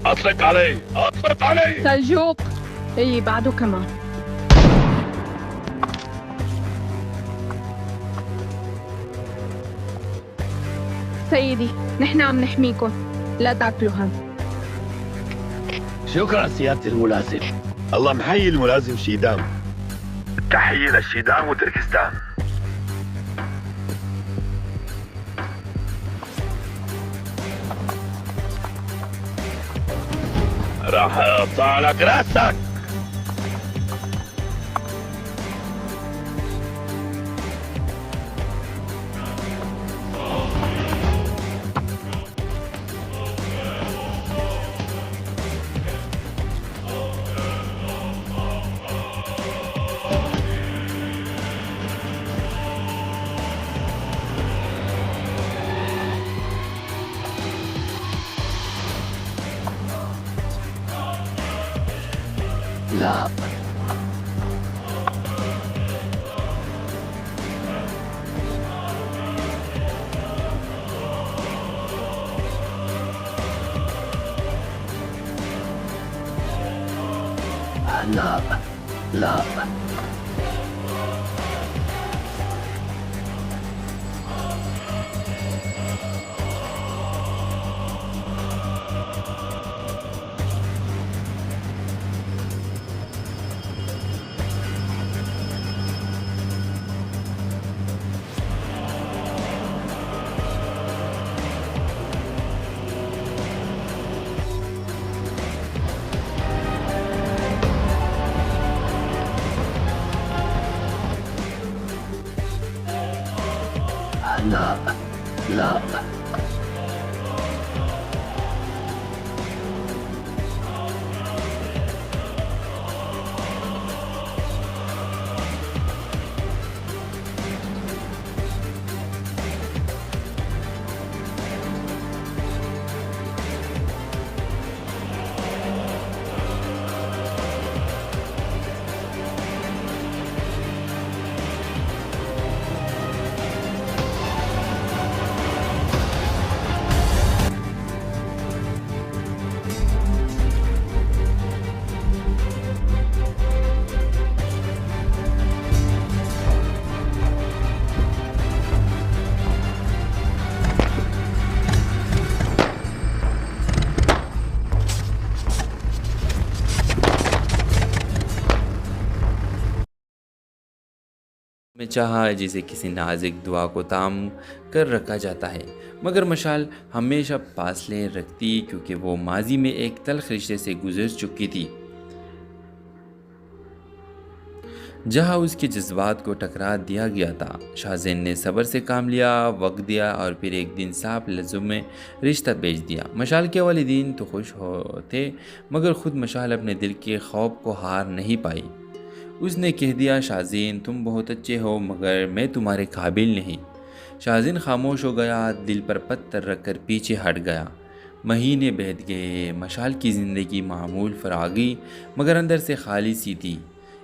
اطلق عليه اطلق عليه. سلجوق. اي بعده كمان. سيدي نحن عم نحميكم، لا تاكلوا هم. شكرا سيادة الملازم. الله محيي الملازم شيدان. تحية للشيدان وتركستان. راح اقطع لك راسك. لا لا لا لا لا میں چاہا جسے کسی نازک دعا کو تام کر رکھا جاتا ہے، مگر مشال ہمیشہ فاصلے رکھتی کیونکہ وہ ماضی میں ایک تلخ رشتے سے گزر چکی تھی، جہاں اس کے جذبات کو ٹکرا دیا گیا تھا۔ شاہزین نے صبر سے کام لیا، وقت دیا اور پھر ایک دن صاف لفظوں میں رشتہ بھیج دیا۔ مشال کے والدین تو خوش ہوتے مگر خود مشال اپنے دل کے خوف کو ہار نہیں پائی۔ اس نے کہہ دیا، شاہزین تم بہت اچھے ہو مگر میں تمہارے قابل نہیں۔ شاہزین خاموش ہو گیا، دل پر پتھر رکھ کر پیچھے ہٹ گیا۔ مہینے بیت گئے، مشال کی زندگی معمول فراغی مگر اندر سے خالی سی تھی۔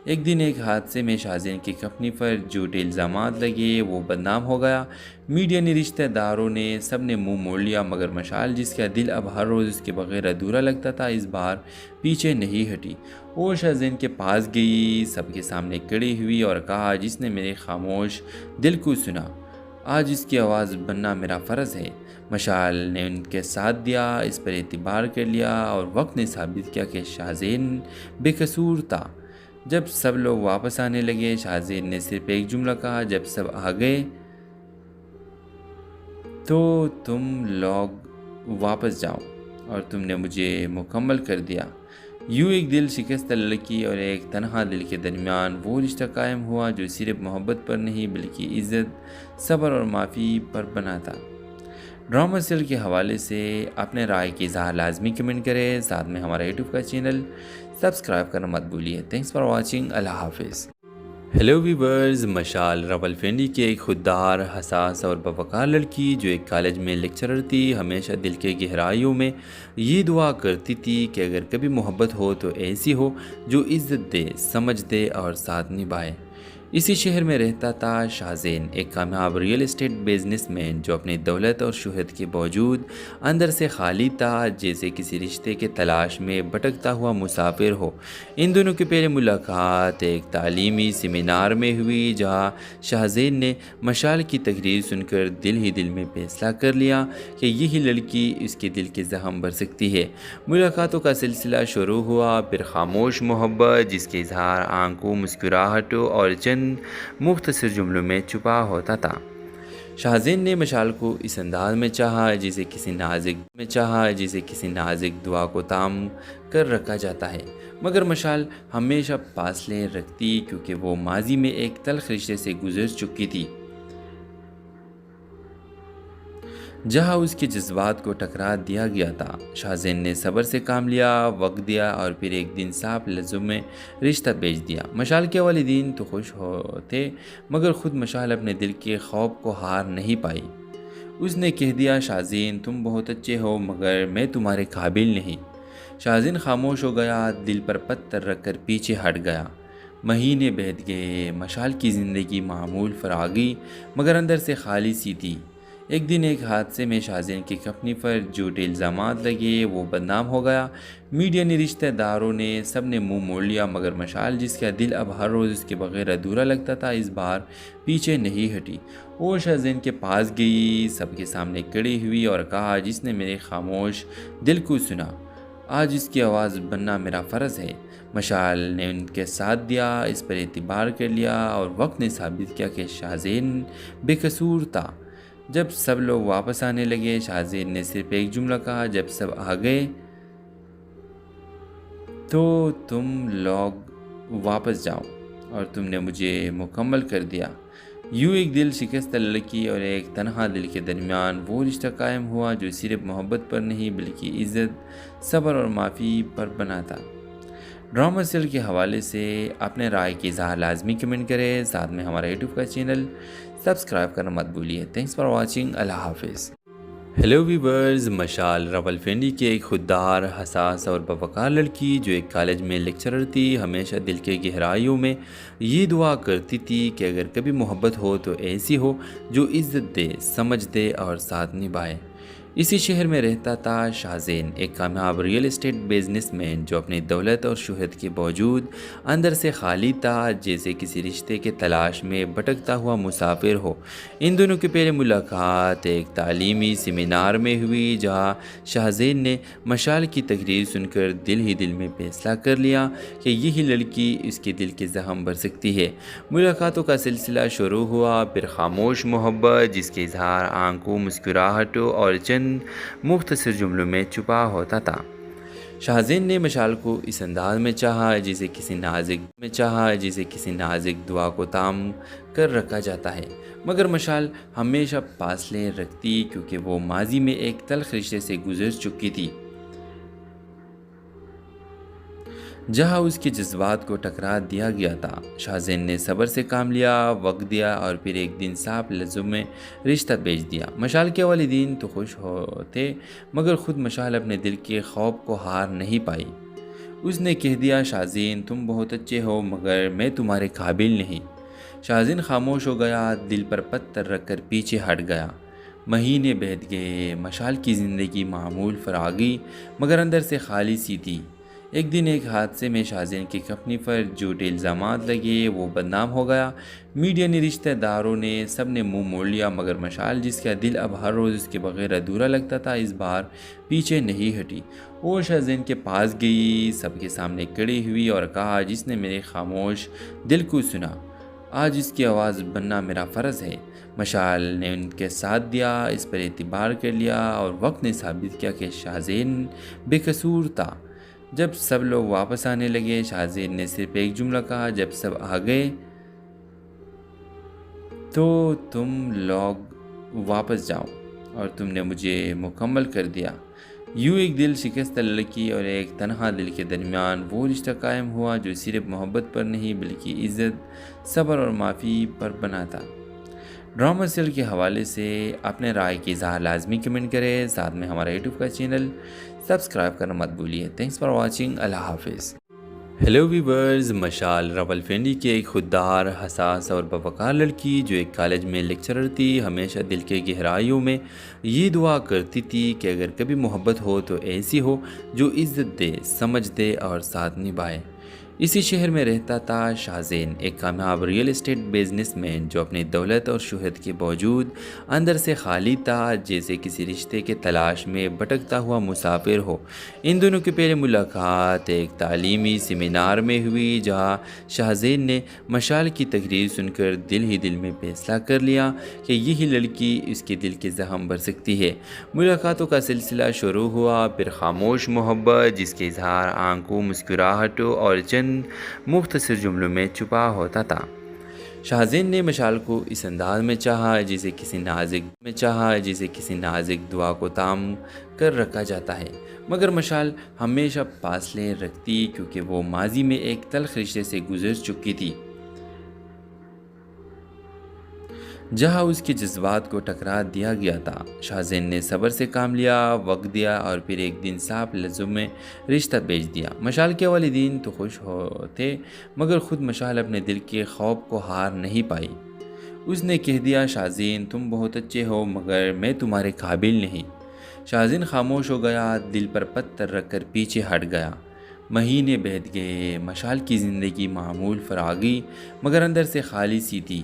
ایک دن ایک حادثے میں شاہزین کی کمپنی پر جھوٹے الزامات لگے، وہ بدنام ہو گیا۔ میڈیا نے، رشتہ داروں نے، سب نے منہ موڑ لیا مگر مشال جس کا دل اب ہر روز اس کے بغیر ادھورا لگتا تھا، اس بار پیچھے نہیں ہٹی۔ وہ شاہزین کے پاس گئی، سب کے سامنے کھڑی ہوئی اور کہا، جس نے میرے خاموش دل کو سنا، آج اس کی آواز بننا میرا فرض ہے۔ مشال نے ان کے ساتھ دیا، اس پر اعتبار کر لیا اور وقت نے ثابت کیا کہ شاہزین بے قصور تھا۔ جب سب لوگ واپس آنے لگے، شاہزین نے صرف ایک جملہ کہا، جب سب آ گئے تو تم لوگ واپس جاؤ اور تم نے مجھے مکمل کر دیا۔ یوں ایک دل شکستہ لڑکی اور ایک تنہا دل کے درمیان وہ رشتہ قائم ہوا جو صرف محبت پر نہیں بلکہ عزت، صبر اور معافی پر بنا تھا۔ ڈرامہ سیل کے حوالے سے اپنے رائے کی اظہار لازمی کمنٹ کریں، ساتھ میں ہمارا یوٹیوب کا چینل سبسکرائب کرنا مت بھولیے۔ تھینکس فار واچنگ، اللہ حافظ۔ ہیلو ویورز، مشال راولپنڈی کی ایک خوددار، حساس اور باوقار لڑکی جو ایک کالج میں لیکچرر تھی، ہمیشہ دل کے گہرائیوں میں یہ دعا کرتی تھی کہ اگر کبھی محبت ہو تو ایسی ہو جو عزت دے، سمجھ دے اور ساتھ نبھائے۔ اسی شہر میں رہتا تھا شاہزین، ایک کامیاب ریئل اسٹیٹ بزنس مین جو اپنی دولت اور شہرت کے باوجود اندر سے خالی تھا، جیسے کسی رشتے کے تلاش میں بھٹکتا ہوا مسافر ہو۔ ان دونوں کی پہلی ملاقات ایک تعلیمی سیمینار میں ہوئی، جہاں شاہزین نے مشال کی تقریر سن کر دل ہی دل میں فیصلہ کر لیا کہ یہی لڑکی اس کے دل کے زخم بھر سکتی ہے۔ ملاقاتوں کا سلسلہ شروع ہوا، پھر خاموش محبت جس کے اظہار آنکھوں، مسکراہٹوں اور چند مختصر جملوں میں چھپا ہوتا تھا۔ شاہزین نے مشال کو اس انداز میں چاہا جسے کسی نازک دعا کو تام کر رکھا جاتا ہے، مگر مشال ہمیشہ فاصلے رکھتی کیونکہ وہ ماضی میں ایک تلخ رشتے سے گزر چکی تھی، جہاں اس کے جذبات کو ٹکرا دیا گیا تھا۔ شاہزین نے صبر سے کام لیا، وقت دیا اور پھر ایک دن صاف لفظوں میں رشتہ بھیج دیا۔ مشال کے والدین تو خوش ہوتے، مگر خود مشال اپنے دل کے خوف کو ہار نہیں پائی۔ اس نے کہہ دیا، شاہزین تم بہت اچھے ہو مگر میں تمہارے قابل نہیں۔ شاہزین خاموش ہو گیا، دل پر پتھر رکھ کر پیچھے ہٹ گیا۔ مہینے بیت گئے، مشال کی زندگی معمول فراغی مگر اندر سے خالی سی تھی۔ ایک دن ایک حادثے میں شاہزین کی کمپنی پر جھوٹے الزامات لگے، وہ بدنام ہو گیا۔ میڈیا نے، رشتہ داروں نے، سب نے منہ موڑ لیا، مگر مشال جس کا دل اب ہر روز اس کے بغیر ادھورا لگتا تھا، اس بار پیچھے نہیں ہٹی۔ وہ شاہزین کے پاس گئی، سب کے سامنے کھڑی ہوئی اور کہا، جس نے میرے خاموش دل کو سنا، آج اس کی آواز بننا میرا فرض ہے۔ مشال نے ان کے ساتھ دیا، اس پر اعتبار کر لیا اور وقت نے ثابت کیا کہ شاہزین بے قصور تھا۔ جب سب لوگ واپس آنے لگے، شاہزین نے صرف ایک جملہ کہا، جب سب آ گئے تو تم لوگ واپس جاؤ اور تم نے مجھے مکمل کر دیا۔ یوں ایک دل شکستہ لڑکی اور ایک تنہا دل کے درمیان وہ رشتہ قائم ہوا جو صرف محبت پر نہیں بلکہ عزت، صبر اور معافی پر بنا تھا۔ ڈرامہ سیریل کے حوالے سے اپنے رائے کی اظہار لازمی کمنٹ کریں، ساتھ میں ہمارا یوٹیوب کا چینل سبسکرائب کرنا مت بھولیے۔ تھینکس فار واچنگ، اللہ حافظ۔ ہیلو ویورز، مشال راولپنڈی کی ایک خوددار، حساس اور باوقار لڑکی جو ایک کالج میں لیکچرر تھی، ہمیشہ دل کے گہرائیوں میں یہ دعا کرتی تھی کہ اگر کبھی محبت ہو تو ایسی ہو جو عزت دے، سمجھ دے اور ساتھ نبھائے۔ اسی شہر میں رہتا تھا شاہزین، ایک کامیاب ریئل اسٹیٹ بزنس مین جو اپنی دولت اور شہرت کے باوجود اندر سے خالی تھا، جیسے کسی رشتے کے تلاش میں بھٹکتا ہوا مسافر ہو۔ ان دونوں کی پہلی ملاقات ایک تعلیمی سیمینار میں ہوئی، جہاں شاہزین نے مشال کی تقریر سن کر دل ہی دل میں فیصلہ کر لیا کہ یہی لڑکی اس کے دل کے زخم بھر سکتی ہے۔ ملاقاتوں کا سلسلہ شروع ہوا، پھر خاموش محبت جس کے اظہار آنکھوں، مسکراہٹوں اور چند مختصر جملوں میں چھپا ہوتا تھا۔ شاہزین نے مشال کو اس انداز میں چاہا جسے کسی نازک دعا کو تام کر رکھا جاتا ہے، مگر مشال ہمیشہ فاصلے رکھتی کیونکہ وہ ماضی میں ایک تلخ رشتے سے گزر چکی تھی، جہاں اس کے جذبات کو ٹکرا دیا گیا تھا۔ شاہزین نے صبر سے کام لیا، وقت دیا اور پھر ایک دن صاف لفظوں میں رشتہ بھیج دیا۔ مشال کے والدین تو خوش ہوتے، مگر خود مشال اپنے دل کے خوف کو ہار نہیں پائی۔ اس نے کہہ دیا، شاہزین تم بہت اچھے ہو مگر میں تمہارے قابل نہیں۔ شاہزین خاموش ہو گیا، دل پر پتھر رکھ کر پیچھے ہٹ گیا۔ مہینے بیت گئے، مشال کی زندگی معمول فراغی مگر اندر سے خالی سی تھی۔ ایک دن ایک حادثے میں شاہزین کی کمپنی پر جھوٹے الزامات لگے، وہ بدنام ہو گیا۔ میڈیا نے، رشتہ داروں نے، سب نے منہ موڑ لیا، مگر مشال جس کا دل اب ہر روز اس کے بغیر ادھورا لگتا تھا، اس بار پیچھے نہیں ہٹی۔ وہ شاہزین کے پاس گئی، سب کے سامنے کھڑی ہوئی اور کہا، جس نے میرے خاموش دل کو سنا، آج اس کی آواز بننا میرا فرض ہے۔ مشال نے ان کے ساتھ دیا، اس پر اعتبار کر لیا اور وقت نے ثابت کیا کہ شاہزین بے قصور تھا۔ جب سب لوگ واپس آنے لگے، شاہزین نے صرف ایک جملہ کہا، جب سب آ گئے تو تم لوگ واپس جاؤ اور تم نے مجھے مکمل کر دیا۔ یوں ایک دل شکستہ لڑکی اور ایک تنہا دل کے درمیان وہ رشتہ قائم ہوا جو صرف محبت پر نہیں بلکہ عزت، صبر اور معافی پر بنا تھا۔ ڈرامہ سیریل کے حوالے سے اپنے رائے کی اظہار لازمی کمنٹ کریں، ساتھ میں ہمارا یوٹیوب کا چینل سبسکرائب کرنا مت بھولیے۔ تھینکس فار واچنگ، اللہ حافظ۔ ہیلو ویورز، مشال راولپنڈی کی ایک خوددار، حساس اور باوقار لڑکی جو ایک کالج میں لیکچرر تھی، ہمیشہ دل کے گہرائیوں میں یہ دعا کرتی تھی کہ اگر کبھی محبت ہو تو ایسی ہو جو عزت دے، سمجھ دے اور ساتھ نبھائے۔ اسی شہر میں رہتا تھا شاہزین، ایک کامیاب ریئل اسٹیٹ بزنس مین جو اپنی دولت اور شہرت کے باوجود اندر سے خالی تھا، جیسے کسی رشتے کے تلاش میں بھٹکتا ہوا مسافر ہو۔ ان دونوں کی پہلی ملاقات ایک تعلیمی سیمینار میں ہوئی، جہاں شاہزین نے مشال کی تقریر سن کر دل ہی دل میں فیصلہ کر لیا کہ یہی لڑکی اس کے دل کے زخم بھر سکتی ہے۔ ملاقاتوں کا سلسلہ شروع ہوا، پھر خاموش محبت جس کے اظہار آنکھوں، مسکراہٹوں اور چند مختصر جملوں میں چھپا ہوتا تھا۔ شاہزین نے مشال کو اس انداز میں چاہا جسے کسی نازک دعا کو تام کر رکھا جاتا ہے، مگر مشال ہمیشہ فاصلے رکھتی کیونکہ وہ ماضی میں ایک تلخ رشتے سے گزر چکی تھی، جہاں اس کے جذبات کو ٹکرا دیا گیا تھا۔ شاہزین نے صبر سے کام لیا، وقت دیا اور پھر ایک دن صاف لفظوں میں رشتہ بھیج دیا۔ مشال کے والدین تو خوش ہوتے، مگر خود مشال اپنے دل کے خوف کو ہار نہیں پائی۔ اس نے کہہ دیا، شاہزین تم بہت اچھے ہو مگر میں تمہارے قابل نہیں۔ شاہزین خاموش ہو گیا، دل پر پتھر رکھ کر پیچھے ہٹ گیا۔ مہینے بیت گئے، مشال کی زندگی معمول فراغی مگر اندر سے خالی سی تھی۔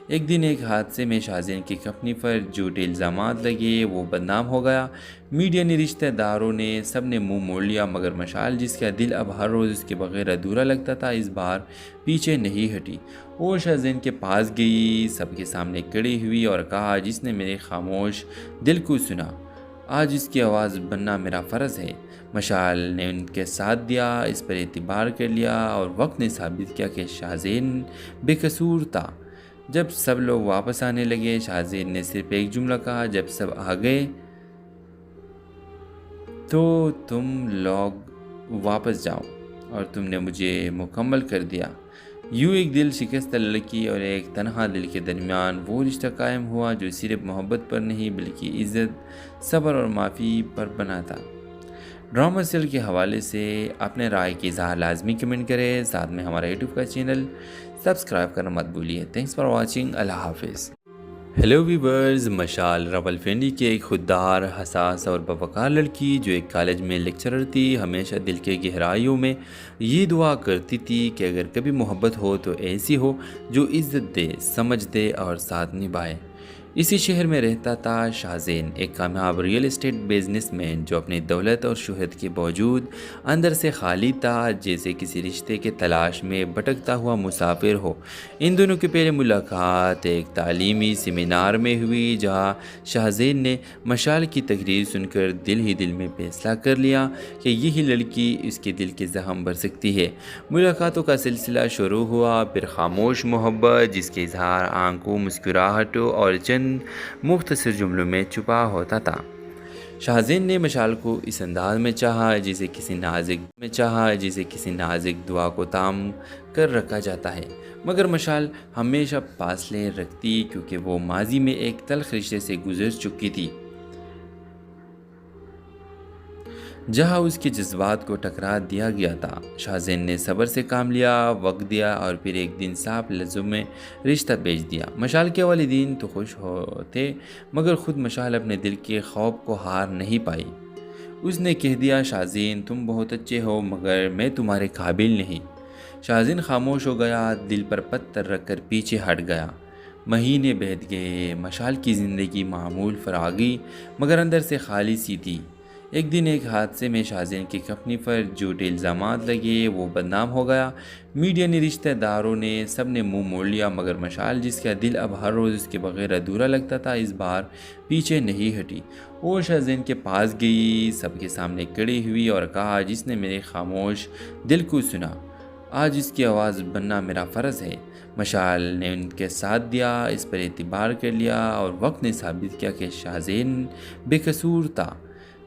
ایک دن ایک حادثے میں شاہزین کی کمپنی پر جھوٹے الزامات لگے، وہ بدنام ہو گیا۔ میڈیا نے، رشتہ داروں نے، سب نے منہ موڑ لیا، مگر مشال جس کا دل اب ہر روز اس کے بغیر ادھورا لگتا تھا، اس بار پیچھے نہیں ہٹی۔ وہ شاہزین کے پاس گئی، سب کے سامنے کھڑی ہوئی اور کہا، جس نے میرے خاموش دل کو سنا، آج اس کی آواز بننا میرا فرض ہے۔ مشال نے ان کے ساتھ دیا، اس پر اعتبار کر لیا اور وقت نے ثابت کیا کہ شاہزین بے قصور تھا۔ جب سب لوگ واپس آنے لگے، شاہزین نے صرف ایک جملہ کہا، جب سب آ گئے تو تم لوگ واپس جاؤ اور تم نے مجھے مکمل کر دیا۔ یوں ایک دل شکستہ لڑکی اور ایک تنہا دل کے درمیان وہ رشتہ قائم ہوا جو صرف محبت پر نہیں بلکہ عزت، صبر اور معافی پر بنا تھا۔ ڈرامہ سیل کے حوالے سے اپنے رائے کی اظہار لازمی کمنٹ کریں، ساتھ میں ہمارا یوٹیوب کا چینل سبسکرائب کرنا مت بھولیے۔ تھینکس فار واچنگ، اللہ حافظ۔ ہیلو ویورز، مشال راولپنڈی کی ایک خوددار، حساس اور باوقار لڑکی جو ایک کالج میں لیکچرر تھی، ہمیشہ دل کے گہرائیوں میں یہ دعا کرتی تھی کہ اگر کبھی محبت ہو تو ایسی ہو جو عزت دے، سمجھ دے اور ساتھ نبھائے۔ اسی شہر میں رہتا تھا شاہزین، ایک کامیاب ریئل اسٹیٹ بزنس مین جو اپنی دولت اور شہرت کے باوجود اندر سے خالی تھا، جیسے کسی رشتے کے تلاش میں بھٹکتا ہوا مسافر ہو۔ ان دونوں کی پہلی ملاقات ایک تعلیمی سیمینار میں ہوئی، جہاں شاہزین نے مشال کی تقریر سن کر دل ہی دل میں فیصلہ کر لیا کہ یہی لڑکی اس کے دل کے زخم بھر سکتی ہے۔ ملاقاتوں کا سلسلہ شروع ہوا، پھر خاموش محبت جس کے اظہار آنکھوں، مسکراہٹوں اور چند مختصر جملوں میں چھپا ہوتا تھا۔ شاہزین نے مشال کو اس انداز میں چاہا جسے کسی نازک دعا کو تام کر رکھا جاتا ہے، مگر مشال ہمیشہ فاصلے رکھتی کیونکہ وہ ماضی میں ایک تلخ رشتے سے گزر چکی تھی، جہاں اس کے جذبات کو ٹکرا دیا گیا تھا۔ شاہزین نے صبر سے کام لیا، وقت دیا اور پھر ایک دن صاف لفظوں میں رشتہ بھیج دیا۔ مشال کے والدین تو خوش ہوتے، مگر خود مشال اپنے دل کے خوف کو ہار نہیں پائی۔ اس نے کہہ دیا، شاہزین تم بہت اچھے ہو مگر میں تمہارے قابل نہیں۔ شاہزین خاموش ہو گیا، دل پر پتھر رکھ کر پیچھے ہٹ گیا۔ مہینے بیت گئے، مشال کی زندگی معمول فراغی مگر اندر سے خالی سی تھی۔ ایک دن ایک حادثے میں شاہزین کی کمپنی پر جھوٹے الزامات لگے، وہ بدنام ہو گیا۔ میڈیا نے، رشتہ داروں نے، سب نے منہ موڑ لیا، مگر مشال جس کا دل اب ہر روز اس کے بغیر ادھورا لگتا تھا، اس بار پیچھے نہیں ہٹی۔ وہ شاہزین کے پاس گئی، سب کے سامنے کھڑی ہوئی اور کہا، جس نے میرے خاموش دل کو سنا، آج اس کی آواز بننا میرا فرض ہے۔ مشال نے ان کے ساتھ دیا، اس پر اعتبار کر لیا اور وقت نے ثابت کیا کہ شاہزین بے قصور تھا۔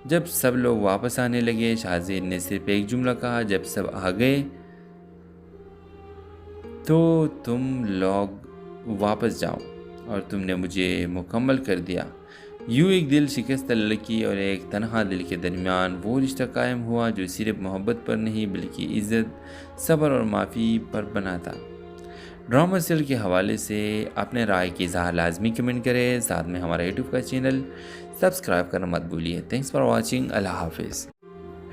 جب سب لوگ واپس آنے لگے، شاہزین نے صرف ایک جملہ کہا، جب سب آ گئے تو تم لوگ واپس جاؤ اور تم نے مجھے مکمل کر دیا۔ یوں ایک دل شکستہ لڑکی اور ایک تنہا دل کے درمیان وہ رشتہ قائم ہوا جو صرف محبت پر نہیں بلکہ عزت، صبر اور معافی پر بنا تھا۔ ڈرامہ سیریل کے حوالے سے اپنے رائے کی اظہار لازمی کمنٹ کریں، ساتھ میں ہمارا یوٹیوب کا چینل سبسکرائب کرنا مت بھولیے۔ تھینکس فار واچنگ، اللہ حافظ۔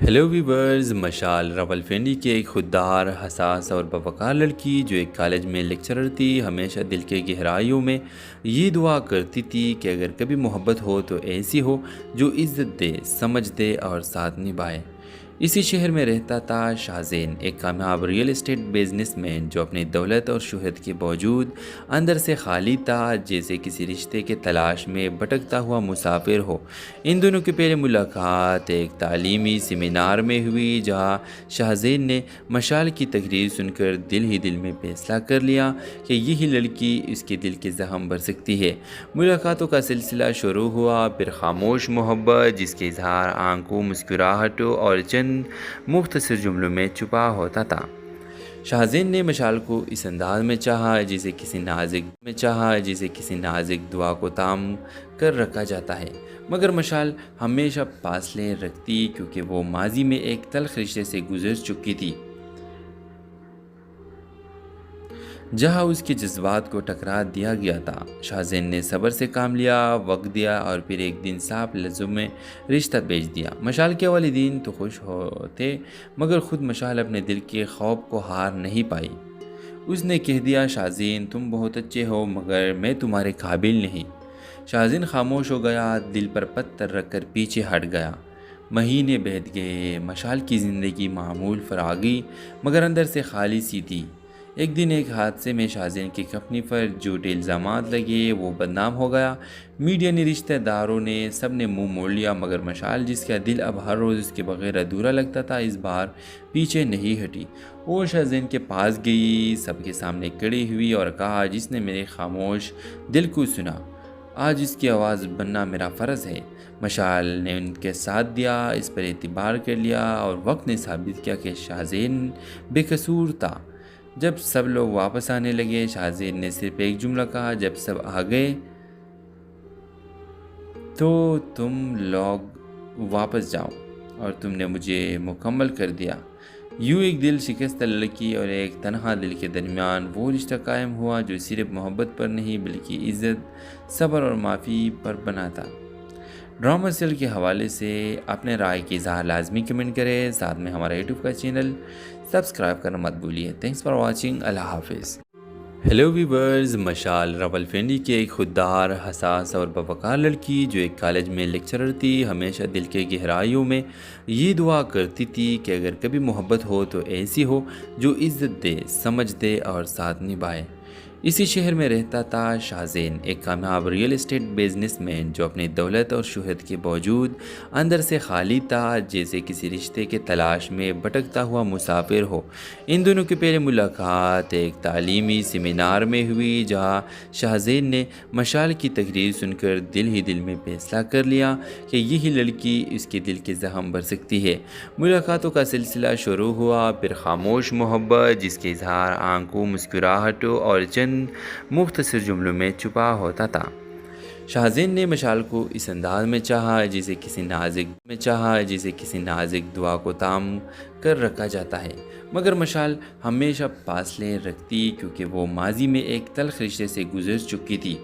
ہیلو ویورز، مشال راولپنڈی کی ایک خوددار، حساس اور باوقار لڑکی جو ایک کالج میں لیکچرر تھی، ہمیشہ دل کے گہرائیوں میں یہ دعا کرتی تھی کہ اگر کبھی محبت ہو تو ایسی ہو جو عزت دے، سمجھ دے اور ساتھ نبھائے۔ اسی شہر میں رہتا تھا شاہزین، ایک کامیاب ریئل اسٹیٹ بزنس مین جو اپنی دولت اور شہرت کے باوجود اندر سے خالی تھا، جیسے کسی رشتے کے تلاش میں بھٹکتا ہوا مسافر ہو۔ ان دونوں کی پہلی ملاقات ایک تعلیمی سیمینار میں ہوئی، جہاں شاہزین نے مشال کی تقریر سن کر دل ہی دل میں فیصلہ کر لیا کہ یہی لڑکی اس کے دل کے زخم بھر سکتی ہے۔ ملاقاتوں کا سلسلہ شروع ہوا، پھر خاموش محبت جس کے اظہار آنکھوں، مسکراہٹوں اور چند مختصر جملوں میں چھپا ہوتا تھا۔ شاہزین نے مشال کو اس انداز میں چاہا جسے کسی نازک دعا کو تام کر رکھا جاتا ہے، مگر مشال ہمیشہ فاصلے رکھتی کیونکہ وہ ماضی میں ایک تلخ رشتے سے گزر چکی تھی، جہاں اس کے جذبات کو ٹکرا دیا گیا تھا۔ شاہزین نے صبر سے کام لیا، وقت دیا اور پھر ایک دن صاف لفظوں میں رشتہ بھیج دیا۔ مشال کے والدین تو خوش ہوتے، مگر خود مشال اپنے دل کے خوف کو ہار نہیں پائی۔ اس نے کہہ دیا، شاہزین تم بہت اچھے ہو مگر میں تمہارے قابل نہیں۔ شاہزین خاموش ہو گیا، دل پر پتھر رکھ کر پیچھے ہٹ گیا۔ مہینے بیت گئے، مشال کی زندگی معمول فراغی مگر اندر سے خالی سی تھی۔ ایک دن ایک حادثے میں شاہزین کی کمپنی پر جھوٹے الزامات لگے، وہ بدنام ہو گیا۔ میڈیا نے، رشتہ داروں نے، سب نے منہ موڑ لیا، مگر مشال جس کا دل اب ہر روز اس کے بغیر ادھورا لگتا تھا، اس بار پیچھے نہیں ہٹی۔ وہ شاہزین کے پاس گئی، سب کے سامنے کھڑی ہوئی اور کہا، جس نے میرے خاموش دل کو سنا، آج اس کی آواز بننا میرا فرض ہے۔ مشال نے ان کے ساتھ دیا، اس پر اعتبار کر لیا اور وقت نے ثابت کیا کہ شاہزین بے قصور تھا۔ جب سب لوگ واپس آنے لگے، شاہزین نے صرف ایک جملہ کہا، جب سب آ گئے تو تم لوگ واپس جاؤ اور تم نے مجھے مکمل کر دیا۔ یوں ایک دل شکستہ لڑکی اور ایک تنہا دل کے درمیان وہ رشتہ قائم ہوا جو صرف محبت پر نہیں بلکہ عزت، صبر اور معافی پر بنا تھا۔ ڈرامہ سیریل کے حوالے سے اپنے رائے کی اظہار لازمی کمنٹ کریں، ساتھ میں ہمارا یوٹیوب کا چینل سبسکرائب کرنا مت بھولیے۔ تھینکس فار واچنگ، اللہ حافظ۔ ہیلو ویورز، مشال راولپنڈی کی ایک خوددار، حساس اور باوقار لڑکی جو ایک کالج میں لیکچرر تھی، ہمیشہ دل کے گہرائیوں میں یہ دعا کرتی تھی کہ اگر کبھی محبت ہو تو ایسی ہو جو عزت دے، سمجھ دے اور ساتھ نبھائے۔ اسی شہر میں رہتا تھا شاہزین، ایک کامیاب ریئل اسٹیٹ بزنس مین جو اپنی دولت اور شہرت کے باوجود اندر سے خالی تھا، جیسے کسی رشتے کے تلاش میں بھٹکتا ہوا مسافر ہو۔ ان دونوں کی پہلی ملاقات ایک تعلیمی سیمینار میں ہوئی، جہاں شاہزین نے مشال کی تقریر سن کر دل ہی دل میں فیصلہ کر لیا کہ یہی لڑکی اس کے دل کے زخم بھر سکتی ہے۔ ملاقاتوں کا سلسلہ شروع ہوا، پھر خاموش محبت جس کے اظہار آنکھوں، مسکراہٹوں اور چند مختصر جملوں میں چھپا ہوتا تھا۔ شاہزین نے مشال کو اس انداز میں چاہا جسے کسی نازک دعا کو تام کر رکھا جاتا ہے، مگر مشال ہمیشہ فاصلے رکھتی کیونکہ وہ ماضی میں ایک تلخ رشتے سے گزر چکی تھی،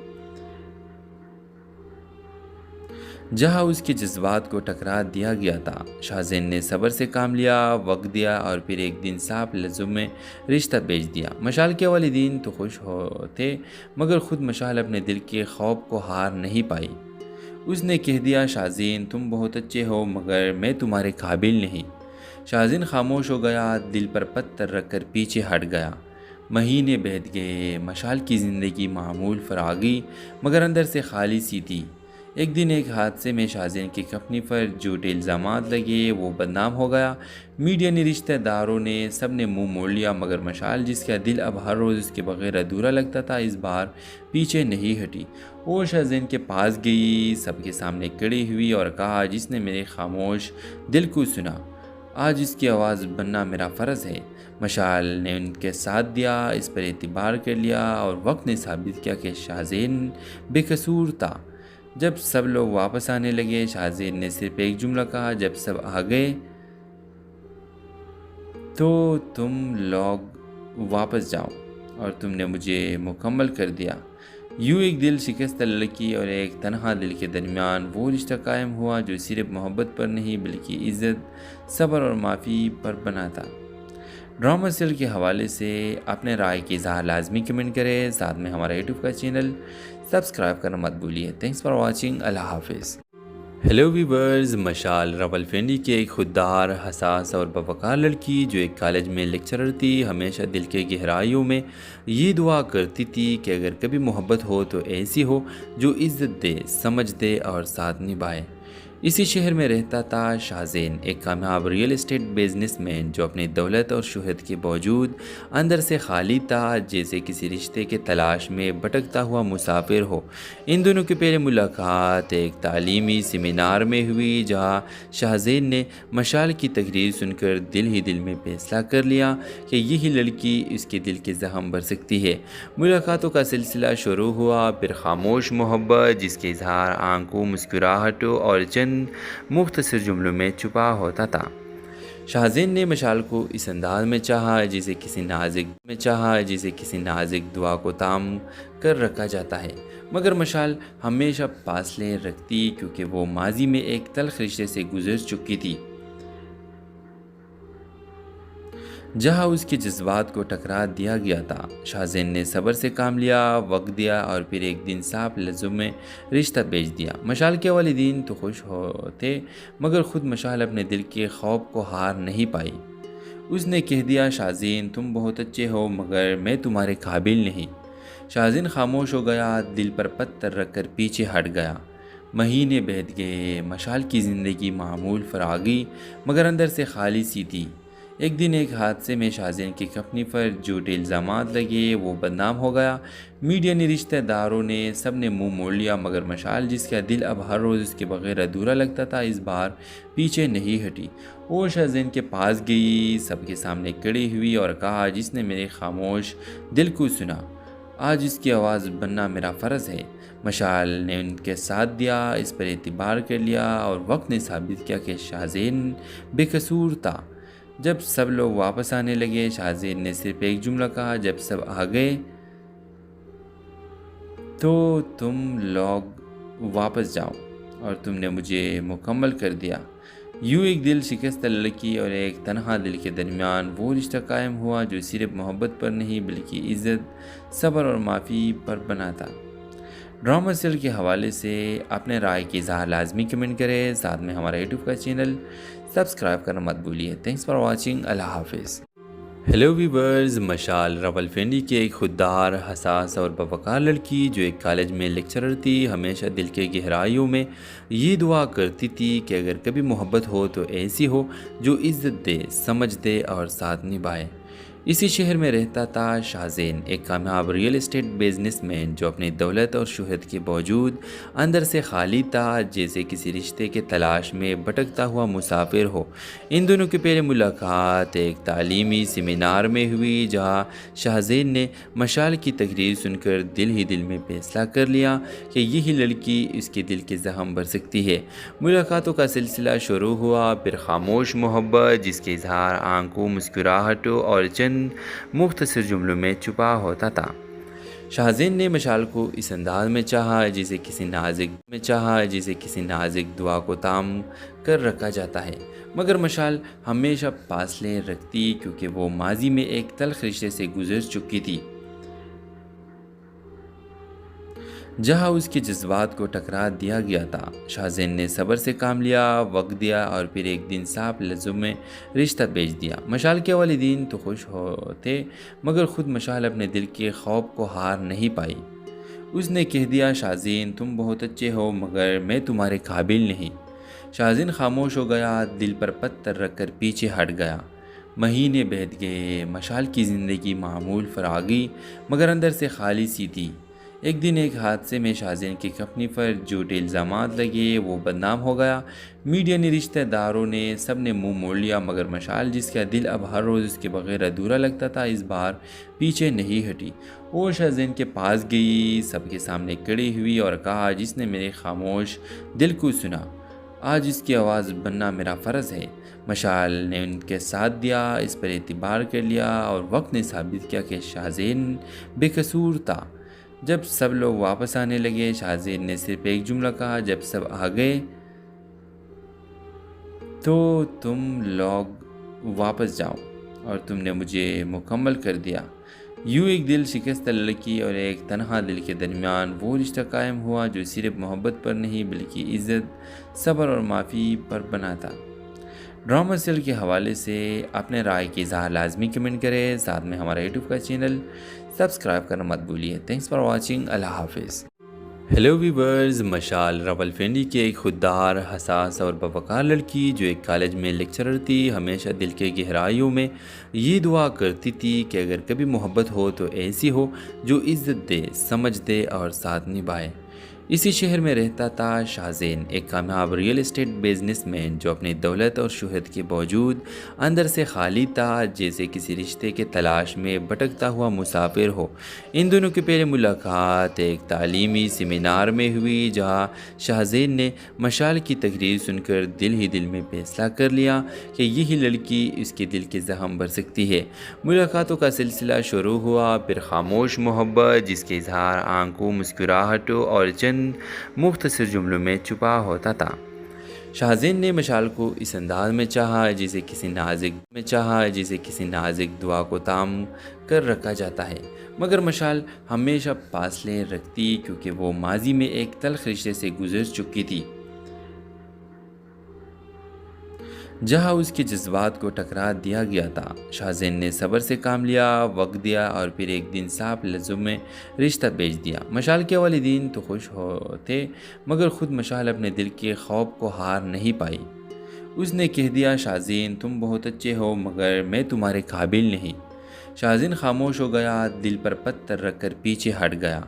جہاں اس کے جذبات کو ٹکرا دیا گیا تھا۔ شاہزین نے صبر سے کام لیا، وقت دیا اور پھر ایک دن صاف لفظوں میں رشتہ بھیج دیا۔ مشال کے والدین تو خوش ہوتے، مگر خود مشال اپنے دل کے خوف کو ہار نہیں پائی۔ اس نے کہہ دیا، شاہزین تم بہت اچھے ہو مگر میں تمہارے قابل نہیں۔ شاہزین خاموش ہو گیا، دل پر پتھر رکھ کر پیچھے ہٹ گیا۔ مہینے بیت گئے، مشال کی زندگی معمول فراغی مگر اندر سے خالی سی تھی۔ ایک دن ایک حادثے میں شاہزین کی کمپنی پر جھوٹے الزامات لگے، وہ بدنام ہو گیا۔ میڈیا نے، رشتہ داروں نے، سب نے منہ موڑ لیا، مگر مشال جس کا دل اب ہر روز اس کے بغیر ادھورا لگتا تھا، اس بار پیچھے نہیں ہٹی۔ وہ شاہزین کے پاس گئی، سب کے سامنے کھڑی ہوئی اور کہا، جس نے میرے خاموش دل کو سنا، آج اس کی آواز بننا میرا فرض ہے۔ مشال نے ان کے ساتھ دیا، اس پر اعتبار کر لیا اور وقت نے ثابت کیا کہ شاہزین بے قصور تھا۔ جب سب لوگ واپس آنے لگے شاہزین نے صرف ایک جملہ کہا، جب سب آ گئے تو تم لوگ واپس جاؤ اور تم نے مجھے مکمل کر دیا۔ یوں ایک دل شکستہ لڑکی اور ایک تنہا دل کے درمیان وہ رشتہ قائم ہوا جو صرف محبت پر نہیں بلکہ عزت، صبر اور معافی پر بنا تھا۔ ڈرامہ سیریل کے حوالے سے اپنے رائے کی اظہار لازمی کمنٹ کریں، ساتھ میں ہمارا یوٹیوب کا چینل سبسکرائب کرنا مت بھولیے۔ تھینکس فار واچنگ، اللہ حافظ۔ ہیلو ویورز، مشال راولپنڈی کی ایک خوددار، حساس اور باوقار لڑکی جو ایک کالج میں لیکچرر تھی، ہمیشہ دل کے گہرائیوں میں یہ دعا کرتی تھی کہ اگر کبھی محبت ہو تو ایسی ہو جو عزت دے، سمجھ دے اور ساتھ نبھائے۔ اسی شہر میں رہتا تھا شاہزین، ایک کامیاب ریئل اسٹیٹ بزنس مین جو اپنی دولت اور شہرت کے باوجود اندر سے خالی تھا، جیسے کسی رشتے کے تلاش میں بھٹکتا ہوا مسافر ہو۔ ان دونوں کی پہلی ملاقات ایک تعلیمی سیمینار میں ہوئی، جہاں شاہزین نے مشال کی تقریر سن کر دل ہی دل میں فیصلہ کر لیا کہ یہی لڑکی اس کے دل کے زخم بھر سکتی ہے۔ ملاقاتوں کا سلسلہ شروع ہوا، پھر خاموش محبت جس کے اظہار آنکھوں، مسکراہٹوں اور چند مختصر جملوں میں چھپا ہوتا تھا۔ شاہزین نے مشال کو اس انداز میں چاہا جسے کسی نازک دعا کو تام کر رکھا جاتا ہے، مگر مشال ہمیشہ فاصلے رکھتی کیونکہ وہ ماضی میں ایک تلخ رشتے سے گزر چکی تھی، جہاں اس کے جذبات کو ٹکرا دیا گیا تھا۔ شاہزین نے صبر سے کام لیا، وقت دیا اور پھر ایک دن صاف لفظوں میں رشتہ بھیج دیا۔ مشال کے والدین تو خوش ہوتے، مگر خود مشال اپنے دل کے خوف کو ہار نہیں پائی۔ اس نے کہہ دیا، شاہزین تم بہت اچھے ہو مگر میں تمہارے قابل نہیں۔ شاہزین خاموش ہو گیا، دل پر پتھر رکھ کر پیچھے ہٹ گیا۔ مہینے بیت گئے، مشال کی زندگی معمول فراغی مگر اندر سے خالی سی تھی۔ ایک دن ایک حادثے میں شاہزین کی کمپنی پر جھوٹے الزامات لگے، وہ بدنام ہو گیا۔ میڈیا نے، رشتہ داروں نے، سب نے منہ موڑ لیا، مگر مشال جس کا دل اب ہر روز اس کے بغیر ادھورا لگتا تھا، اس بار پیچھے نہیں ہٹی۔ وہ شاہزین کے پاس گئی، سب کے سامنے کھڑی ہوئی اور کہا، جس نے میرے خاموش دل کو سنا، آج اس کی آواز بننا میرا فرض ہے۔ مشال نے ان کے ساتھ دیا، اس پر اعتبار کر لیا اور وقت نے ثابت کیا کہ شاہزین بے قصور تھا۔ جب سب لوگ واپس آنے لگے شاہزین نے صرف ایک جملہ کہا، جب سب آ گئے تو تم لوگ واپس جاؤ اور تم نے مجھے مکمل کر دیا۔ یوں ایک دل شکستہ لڑکی اور ایک تنہا دل کے درمیان وہ رشتہ قائم ہوا جو صرف محبت پر نہیں بلکہ عزت، صبر اور معافی پر بنا تھا۔ ڈرامہ سیریل کے حوالے سے اپنے رائے کی اظہار لازمی کمنٹ کریں، ساتھ میں ہمارا یوٹیوب کا چینل سبسکرائب کرنا مت بھولیے۔ تھینکس فار واچنگ، اللہ حافظ۔ ہیلو ویورز، مشال راولپنڈی کی ایک خوددار، حساس اور باوقار لڑکی جو ایک کالج میں لیکچرر تھی، ہمیشہ دل کے گہرائیوں میں یہ دعا کرتی تھی کہ اگر کبھی محبت ہو تو ایسی ہو جو عزت دے، سمجھ دے اور ساتھ نبھائے۔ اسی شہر میں رہتا تھا شاہزین، ایک کامیاب ریئل اسٹیٹ بزنس مین جو اپنی دولت اور شہرت کے باوجود اندر سے خالی تھا، جیسے کسی رشتے کے تلاش میں بھٹکتا ہوا مسافر ہو۔ ان دونوں کی پہلی ملاقات ایک تعلیمی سیمینار میں ہوئی، جہاں شاہزین نے مشال کی تقریر سن کر دل ہی دل میں فیصلہ کر لیا کہ یہی لڑکی اس کے دل کے زخم بھر سکتی ہے۔ ملاقاتوں کا سلسلہ شروع ہوا، پھر خاموش محبت جس کے اظہار آنکھوں، مسکراہٹوں اور چند مختصر جملوں میں چھپا ہوتا تھا۔ شاہزین نے مشال کو اس انداز میں چاہا جسے کسی نازک دعا کو تام کر رکھا جاتا ہے، مگر مشال ہمیشہ فاصلے رکھتی کیونکہ وہ ماضی میں ایک تلخ رشتے سے گزر چکی تھی، جہاں اس کے جذبات کو ٹکرا دیا گیا تھا۔ شاہزین نے صبر سے کام لیا، وقت دیا اور پھر ایک دن صاف لفظوں میں رشتہ بھیج دیا۔ مشال کے والدین تو خوش ہوتے، مگر خود مشال اپنے دل کے خوف کو ہار نہیں پائی۔ اس نے کہہ دیا، شاہزین تم بہت اچھے ہو مگر میں تمہارے قابل نہیں۔ شاہزین خاموش ہو گیا، دل پر پتھر رکھ کر پیچھے ہٹ گیا۔ مہینے بیت گئے، مشال کی زندگی معمول فراغی مگر اندر سے خالی سی تھی۔ ایک دن ایک حادثے میں شاہزین کی کمپنی پر جھوٹے الزامات لگے، وہ بدنام ہو گیا۔ میڈیا نے، رشتہ داروں نے، سب نے منہ موڑ لیا، مگر مشال جس کا دل اب ہر روز اس کے بغیر ادھورا لگتا تھا، اس بار پیچھے نہیں ہٹی۔ وہ شاہزین کے پاس گئی، سب کے سامنے کھڑی ہوئی اور کہا، جس نے میرے خاموش دل کو سنا، آج اس کی آواز بننا میرا فرض ہے۔ مشال نے ان کے ساتھ دیا، اس پر اعتبار کر لیا، اور وقت نے ثابت کیا کہ شاہزین بے قصور تھا۔ جب سب لوگ واپس آنے لگے، شاہزین نے صرف ایک جملہ کہا، جب سب آ گئے تو تم لوگ واپس جاؤ، اور تم نے مجھے مکمل کر دیا۔ یوں ایک دل شکستہ لڑکی اور ایک تنہا دل کے درمیان وہ رشتہ قائم ہوا جو صرف محبت پر نہیں بلکہ عزت، صبر اور معافی پر بنا تھا۔ ڈرامہ سیریل کے حوالے سے اپنے رائے کی اظہار لازمی کمنٹ کریں، ساتھ میں ہمارا یوٹیوب کا چینل سبسکرائب کرنا مت بھولیے۔ تھینکس فار واچنگ، اللہ حافظ۔ ہیلو ویورز، مشال راولپنڈی کی ایک خوددار، حساس اور باوقار لڑکی جو ایک کالج میں لیکچرر تھی، ہمیشہ دل کے گہرائیوں میں یہ دعا کرتی تھی کہ اگر کبھی محبت ہو تو ایسی ہو جو عزت دے، سمجھ دے اور ساتھ نبھائے۔ اسی شہر میں رہتا تھا شاہزین، ایک کامیاب ریئل اسٹیٹ بزنس مین جو اپنی دولت اور شہرت کے باوجود اندر سے خالی تھا، جیسے کسی رشتے کے تلاش میں بھٹکتا ہوا مسافر ہو۔ ان دونوں کی پہلی ملاقات ایک تعلیمی سیمینار میں ہوئی، جہاں شاہزین نے مشال کی تقریر سن کر دل ہی دل میں فیصلہ کر لیا کہ یہی لڑکی اس کے دل کے زخم بھر سکتی ہے۔ ملاقاتوں کا سلسلہ شروع ہوا، پھر خاموش محبت جس کے اظہار آنکھوں، مسکراہٹوں اور چند مختصر جملوں میں چھپا ہوتا تھا۔ شاہزین نے مشال کو اس انداز میں چاہا جسے کسی نازک دعا کو تام کر رکھا جاتا ہے، مگر مشال ہمیشہ فاصلے رکھتی کیونکہ وہ ماضی میں ایک تلخ رشتے سے گزر چکی تھی، جہاں اس کے جذبات کو ٹکرا دیا گیا تھا۔ شاہزین نے صبر سے کام لیا، وقت دیا، اور پھر ایک دن صاف لفظوں میں رشتہ بھیج دیا۔ مشال کے والدین تو خوش ہوتے، مگر خود مشال اپنے دل کے خوف کو ہار نہیں پائی۔ اس نے کہہ دیا، شاہزین تم بہت اچھے ہو مگر میں تمہارے قابل نہیں۔ شاہزین خاموش ہو گیا، دل پر پتھر رکھ کر پیچھے ہٹ گیا۔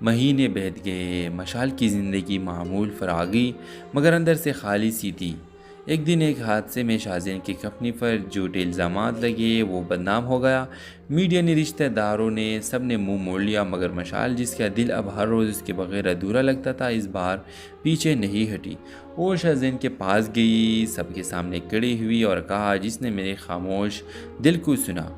مہینے بیت گئے، مشال کی زندگی معمول فراغی مگر اندر سے خالی سی تھی۔ ایک دن ایک حادثے میں شاہزین کی کمپنی پر جھوٹے الزامات لگے، وہ بدنام ہو گیا۔ میڈیا نے، رشتہ داروں نے، سب نے منہ موڑ لیا، مگر مشال جس کا دل اب ہر روز اس کے بغیر ادھورا لگتا تھا، اس بار پیچھے نہیں ہٹی۔ وہ شاہزین کے پاس گئی، سب کے سامنے کھڑی ہوئی اور کہا، جس نے میرے خاموش دل کو سنا،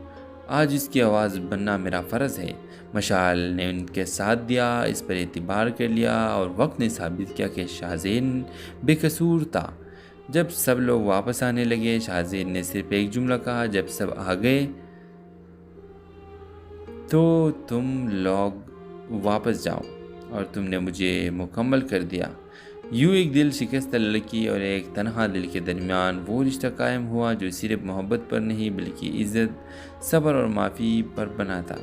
آج اس کی آواز بننا میرا فرض ہے۔ مشال نے ان کے ساتھ دیا، اس پر اعتبار کر لیا، اور وقت نے ثابت کیا کہ شاہزین بے قصور تھا۔ جب سب لوگ واپس آنے لگے، شاہزین نے صرف ایک جملہ کہا، جب سب آ گئے تو تم لوگ واپس جاؤ، اور تم نے مجھے مکمل کر دیا۔ یوں ایک دل شکستہ لڑکی اور ایک تنہا دل کے درمیان وہ رشتہ قائم ہوا جو صرف محبت پر نہیں بلکہ عزت، صبر اور معافی پر بنا تھا۔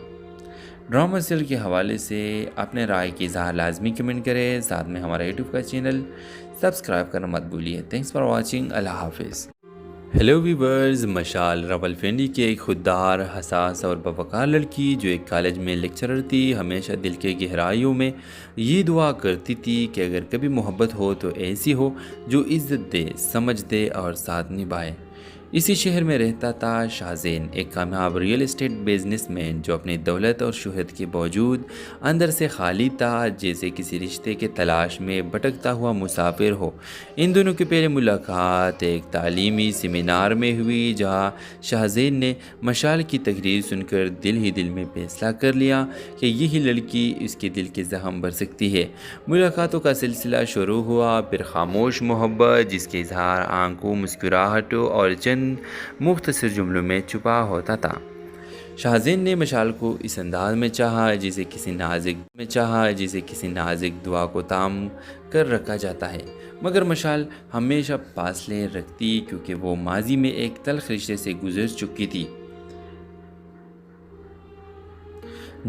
ڈرامہ سیریل کے حوالے سے اپنے رائے کی اظہار لازمی کمنٹ کریں، ساتھ میں ہمارا یوٹیوب کا چینل سبسکرائب کرنا مت بھولیے۔ تھینکس فار واچنگ، اللہ حافظ۔ ہیلو ویورز، مشال راولپنڈی کی ایک خوددار، حساس اور باوقار لڑکی جو ایک کالج میں لیکچرر تھی، ہمیشہ دل کے گہرائیوں میں یہ دعا کرتی تھی کہ اگر کبھی محبت ہو تو ایسی ہو جو عزت دے، سمجھ دے اور ساتھ نبھائے۔ اسی شہر میں رہتا تھا شاہزین، ایک کامیاب ریئل اسٹیٹ بزنس مین جو اپنی دولت اور شہرت کے باوجود اندر سے خالی تھا، جیسے کسی رشتے کے تلاش میں بھٹکتا ہوا مسافر ہو۔ ان دونوں کی پہلی ملاقات ایک تعلیمی سیمینار میں ہوئی، جہاں شاہزین نے مشال کی تقریر سن کر دل ہی دل میں فیصلہ کر لیا کہ یہی لڑکی اس کے دل کے زخم بھر سکتی ہے۔ ملاقاتوں کا سلسلہ شروع ہوا، پھر خاموش محبت جس کے اظہار آنکھوں، مسکراہٹوں اور چند مختصر جملوں میں چھپا ہوتا تھا۔ شاہزین نے مشال کو اس انداز میں چاہا جسے کسی نازک دعا کو تام کر رکھا جاتا ہے، مگر مشال ہمیشہ فاصلے رکھتی کیونکہ وہ ماضی میں ایک تلخ رشتے سے گزر چکی تھی،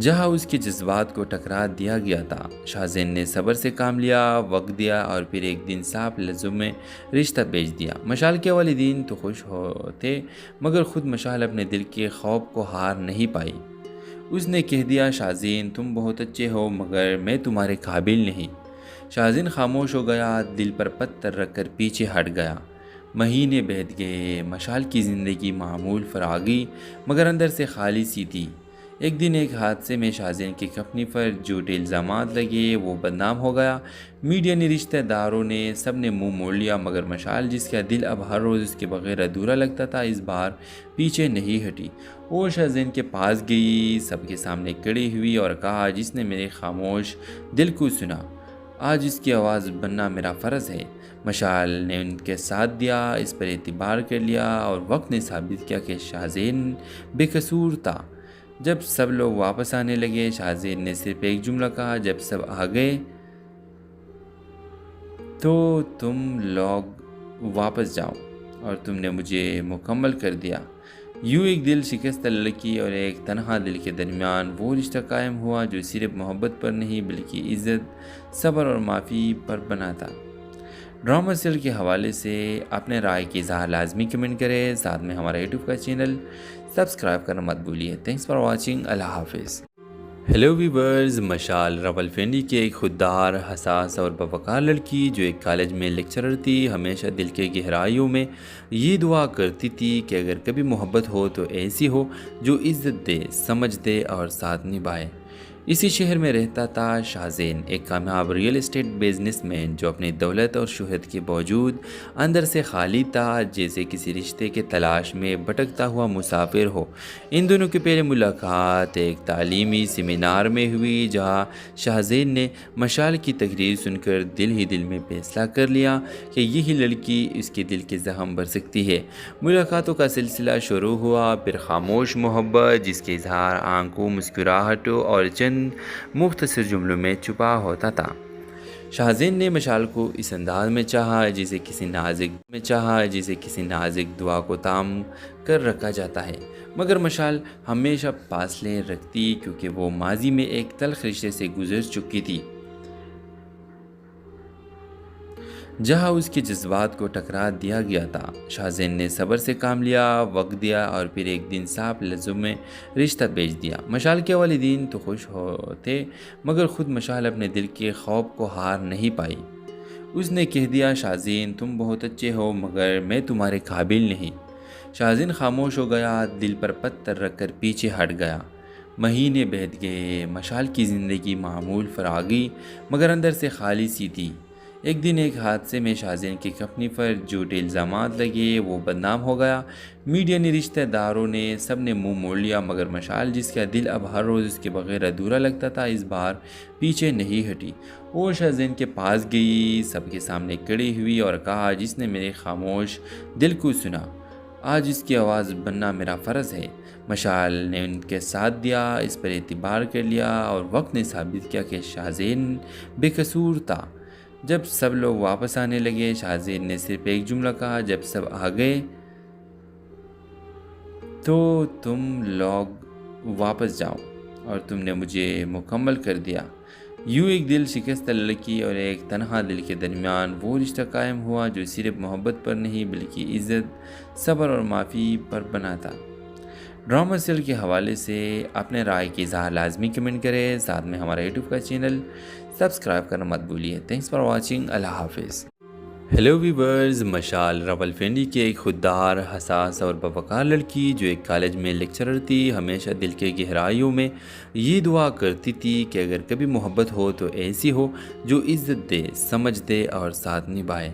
جہاں اس کے جذبات کو ٹکرا دیا گیا تھا۔ شاہزین نے صبر سے کام لیا، وقت دیا، اور پھر ایک دن صاف لفظوں میں رشتہ بھیج دیا۔ مشال کے والدین تو خوش ہوتے، مگر خود مشال اپنے دل کے خوف کو ہار نہیں پائی۔ اس نے کہہ دیا شاہزین تم بہت اچھے ہو مگر میں تمہارے قابل نہیں۔ شاہزین خاموش ہو گیا، دل پر پتھر رکھ کر پیچھے ہٹ گیا۔ مہینے بیت گئے، مشال کی زندگی معمول فراغی مگر اندر سے خالی سی تھی۔ ایک دن ایک حادثے میں شاہزین کی کمپنی پر جھوٹے الزامات لگے، وہ بدنام ہو گیا۔ میڈیا نے، رشتہ داروں نے، سب نے منہ موڑ لیا مگر مشال جس کا دل اب ہر روز اس کے بغیر ادھورا لگتا تھا اس بار پیچھے نہیں ہٹی۔ وہ شاہزین کے پاس گئی، سب کے سامنے کھڑی ہوئی اور کہا جس نے میرے خاموش دل کو سنا آج اس کی آواز بننا میرا فرض ہے۔ مشال نے ان کے ساتھ دیا، اس پر اعتبار کر لیا اور وقت نے ثابت کیا کہ شاہزین بے قصور تھا۔ جب سب لوگ واپس آنے لگے شاہزین نے صرف ایک جملہ کہا جب سب آ گئے تو تم لوگ واپس جاؤ اور تم نے مجھے مکمل کر دیا۔ یوں ایک دل شکستہ لڑکی اور ایک تنہا دل کے درمیان وہ رشتہ قائم ہوا جو صرف محبت پر نہیں بلکہ عزت، صبر اور معافی پر بنا تھا۔ ڈرامہ سیریل کے حوالے سے اپنے رائے کی اظہار لازمی کمنٹ کریں، ساتھ میں ہمارا یوٹیوب کا چینل سبسکرائب کرنا مت بھولیے۔ تھینکس فار واچنگ، اللہ حافظ۔ ہیلو ویورز، مشال راولپنڈی کی ایک خوددار، حساس اور باوقار لڑکی جو ایک کالج میں لیکچرر تھی، ہمیشہ دل کے گہرائیوں میں یہ دعا کرتی تھی کہ اگر کبھی محبت ہو تو ایسی ہو جو عزت دے، سمجھ دے اور ساتھ نبھائے۔ اسی شہر میں رہتا تھا شاہزین، ایک کامیاب ریئل اسٹیٹ بزنس مین جو اپنی دولت اور شہرت کے باوجود اندر سے خالی تھا، جیسے کسی رشتے کے تلاش میں بھٹکتا ہوا مسافر ہو۔ ان دونوں کی پہلی ملاقات ایک تعلیمی سیمینار میں ہوئی جہاں شاہزین نے مشال کی تقریر سن کر دل ہی دل میں فیصلہ کر لیا کہ یہی لڑکی اس کے دل کے زخم بھر سکتی ہے۔ ملاقاتوں کا سلسلہ شروع ہوا، پھر خاموش محبت جس کے اظہار آنکھوں، مسکراہٹوں اور چند مختصر جملوں میں چھپا ہوتا تھا۔ شاہزین نے مشال کو اس انداز میں چاہا جسے کسی نازک دعا کو تام کر رکھا جاتا ہے، مگر مشال ہمیشہ فاصلے رکھتی کیونکہ وہ ماضی میں ایک تلخ رشتے سے گزر چکی تھی جہاں اس کے جذبات کو ٹکرا دیا گیا تھا۔ شاہزین نے صبر سے کام لیا، وقت دیا اور پھر ایک دن صاف لفظوں میں رشتہ بھیج دیا۔ مشال کے والدین تو خوش ہوتے مگر خود مشال اپنے دل کے خوف کو ہار نہیں پائی۔ اس نے کہہ دیا شاہزین تم بہت اچھے ہو مگر میں تمہارے قابل نہیں۔ شاہزین خاموش ہو گیا، دل پر پتھر رکھ کر پیچھے ہٹ گیا۔ مہینے بیت گئے، مشال کی زندگی معمول فراغی مگر اندر سے خالی سی تھی۔ ایک دن ایک حادثے میں شاہزین کی کمپنی پر جھوٹے الزامات لگے، وہ بدنام ہو گیا۔ میڈیا نے، رشتہ داروں نے، سب نے منہ موڑ لیا مگر مشال جس کا دل اب ہر روز اس کے بغیر ادھورا لگتا تھا اس بار پیچھے نہیں ہٹی۔ وہ شاہزین کے پاس گئی، سب کے سامنے کھڑی ہوئی اور کہا جس نے میرے خاموش دل کو سنا آج اس کی آواز بننا میرا فرض ہے۔ مشال نے ان کے ساتھ دیا، اس پر اعتبار کر لیا اور وقت نے ثابت کیا کہ شاہزین بے قصور تھا۔ جب سب لوگ واپس آنے لگے شاہزین نے صرف ایک جملہ کہا جب سب آ گئے تو تم لوگ واپس جاؤ اور تم نے مجھے مکمل کر دیا۔ یوں ایک دل شکستہ لڑکی اور ایک تنہا دل کے درمیان وہ رشتہ قائم ہوا جو صرف محبت پر نہیں بلکہ عزت، صبر اور معافی پر بنا تھا۔ ڈرامہ سیریل کے حوالے سے اپنے رائے کی اظہار لازمی کمنٹ کریں، ساتھ میں ہمارا یوٹیوب کا چینل سبسکرائب کرنا مت بھولیے۔ تھینکس فار واچنگ، اللہ حافظ۔ ہیلو ویورز، مشال راولپنڈی کی ایک خوددار، حساس اور باوقار لڑکی جو ایک کالج میں لیکچرر تھی، ہمیشہ دل کے گہرائیوں میں یہ دعا کرتی تھی کہ اگر کبھی محبت ہو تو ایسی ہو جو عزت دے، سمجھ دے اور ساتھ نبھائے۔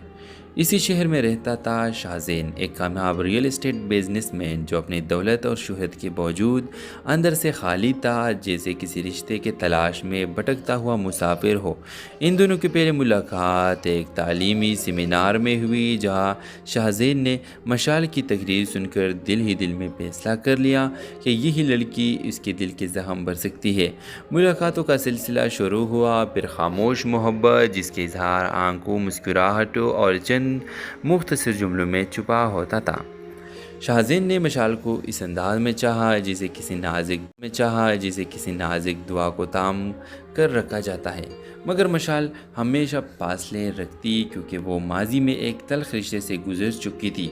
اسی شہر میں رہتا تھا شاہزین، ایک کامیاب ریئل اسٹیٹ بزنس مین جو اپنی دولت اور شہرت کے باوجود اندر سے خالی تھا، جیسے کسی رشتے کے تلاش میں بھٹکتا ہوا مسافر ہو۔ ان دونوں کی پہلی ملاقات ایک تعلیمی سیمینار میں ہوئی جہاں شاہزین نے مشال کی تقریر سن کر دل ہی دل میں فیصلہ کر لیا کہ یہی لڑکی اس کے دل کے زخم بھر سکتی ہے۔ ملاقاتوں کا سلسلہ شروع ہوا، پھر خاموش محبت جس کے اظہار آنکھوں، مسکراہٹوں اور چند مختصر جملوں میں چھپا ہوتا تھا۔ شاہزین نے مشال کو اس انداز میں چاہا جسے کسی نازک دعا کو تام کر رکھا جاتا ہے، مگر مشال ہمیشہ فاصلے رکھتی کیونکہ وہ ماضی میں ایک تلخ رشتے سے گزر چکی تھی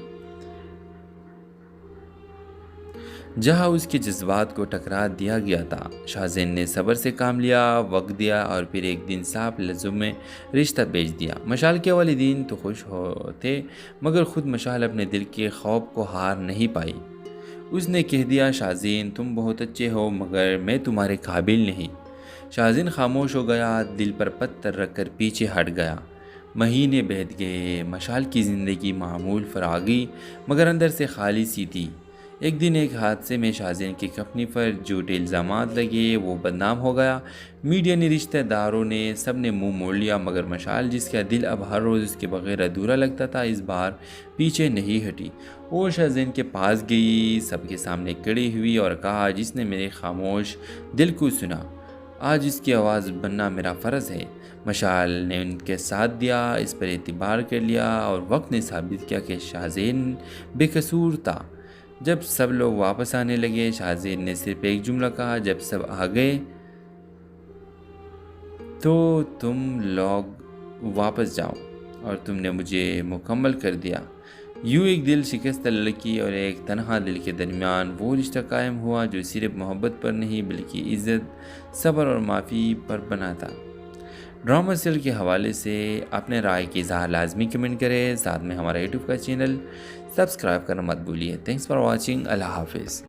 جہاں اس کے جذبات کو ٹکرا دیا گیا تھا۔ شاہزین نے صبر سے کام لیا، وقت دیا اور پھر ایک دن صاف لفظوں میں رشتہ بھیج دیا۔ مشال کے والدین تو خوش ہوتے، مگر خود مشال اپنے دل کے خوف کو ہار نہیں پائی۔ اس نے کہہ دیا، شاہزین تم بہت اچھے ہو مگر میں تمہارے قابل نہیں۔ شاہزین خاموش ہو گیا، دل پر پتھر رکھ کر پیچھے ہٹ گیا۔ مہینے بیت گئے، مشال کی زندگی معمول فراغی مگر اندر سے خالی سی تھی۔ ایک دن ایک حادثے میں شاہزین کی کمپنی پر جھوٹے الزامات لگے، وہ بدنام ہو گیا۔ میڈیا نے، رشتہ داروں نے، سب نے منہ موڑ لیا، مگر مشال جس کا دل اب ہر روز اس کے بغیر ادھورا لگتا تھا، اس بار پیچھے نہیں ہٹی۔ وہ شاہزین کے پاس گئی، سب کے سامنے کھڑی ہوئی اور کہا، جس نے میرے خاموش دل کو سنا، آج اس کی آواز بننا میرا فرض ہے۔ مشال نے ان کے ساتھ دیا، اس پر اعتبار کر لیا اور وقت نے ثابت کیا کہ شاہزین بے قصور تھا۔ جب سب لوگ واپس آنے لگے، شاہزین نے صرف ایک جملہ کہا، جب سب آ گئے تو تم لوگ واپس جاؤ اور تم نے مجھے مکمل کر دیا۔ یوں ایک دل شکستہ لڑکی اور ایک تنہا دل کے درمیان وہ رشتہ قائم ہوا جو صرف محبت پر نہیں بلکہ عزت، صبر اور معافی پر بنا تھا۔ ڈرامہ سیریل کے حوالے سے اپنے رائے کی اظہار لازمی کمنٹ کریں، ساتھ میں ہمارا یوٹیوب کا چینل سبسکرائب کرنا مت بھولیے۔ تھینکس فار واچنگ، اللہ حافظ۔